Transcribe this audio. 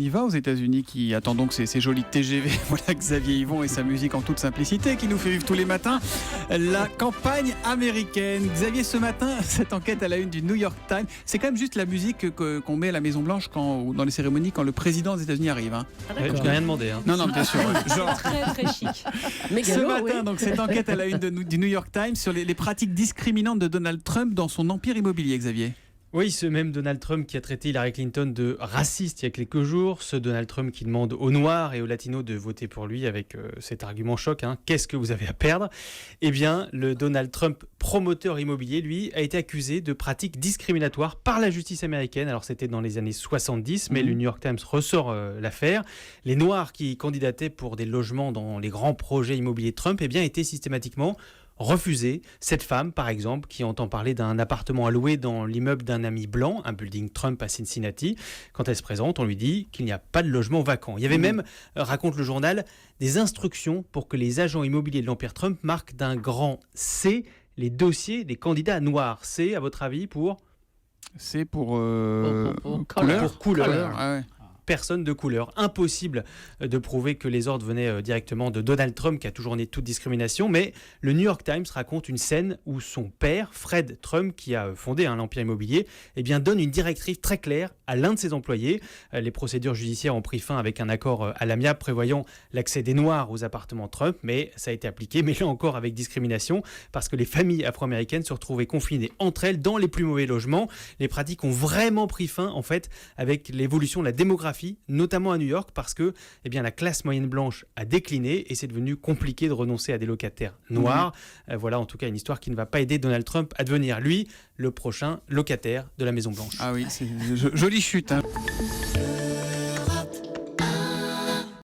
y va aux États-Unis qui attend donc ces jolis TGV. Voilà Xavier Yvon et sa musique en toute simplicité qui nous fait vivre tous les matins la campagne américaine. Xavier, ce matin, cette enquête à la une du New York Times, c'est quand même juste la musique qu'on met à la Maison Blanche ou dans les cérémonies quand le président des États-Unis arrive. Hein. Ouais, je n'ai rien demandé. Hein. Non, bien sûr. Genre... Très très chic. Ce matin, donc, cette enquête à la une du New York Times sur les pratiques discriminantes de Donald Trump dans son empire immobilier, Xavier. Oui, ce même Donald Trump qui a traité Hillary Clinton de raciste il y a quelques jours, ce Donald Trump qui demande aux Noirs et aux Latinos de voter pour lui avec cet argument choc, hein, qu'est-ce que vous avez à perdre ? Eh bien, le Donald Trump promoteur immobilier, lui, a été accusé de pratiques discriminatoires par la justice américaine. Alors c'était dans les années 70, mais le New York Times ressort l'affaire. Les Noirs qui candidataient pour des logements dans les grands projets immobiliers de Trump, eh bien, étaient systématiquement refusé. Cette femme, par exemple, qui entend parler d'un appartement à louer dans l'immeuble d'un ami blanc, un building Trump à Cincinnati, quand elle se présente, on lui dit qu'il n'y a pas de logement vacant. Il y avait même, raconte le journal, des instructions pour que les agents immobiliers de l'Empire Trump marquent d'un grand C les dossiers des candidats noirs. C, à votre avis, pour... C'est pour couleur. Pour couleur. Ah ouais. Personne de couleur. Impossible de prouver que les ordres venaient directement de Donald Trump, qui a toujours nié toute discrimination, mais le New York Times raconte une scène où son père, Fred Trump, qui a fondé l'empire immobilier, eh bien, donne une directive très claire à l'un de ses employés. Les procédures judiciaires ont pris fin avec un accord à l'amiable prévoyant l'accès des Noirs aux appartements Trump, mais ça a été appliqué, mais là encore avec discrimination, parce que les familles afro-américaines se retrouvaient confinées entre elles dans les plus mauvais logements. Les pratiques ont vraiment pris fin, en fait, avec l'évolution de la démographie, notamment à New York, parce que eh bien, la classe moyenne blanche a décliné et c'est devenu compliqué de renoncer à des locataires noirs. Voilà en tout cas une histoire qui ne va pas aider Donald Trump à devenir, lui, le prochain locataire de la Maison Blanche. Ah oui, c'est jolie chute. Hein.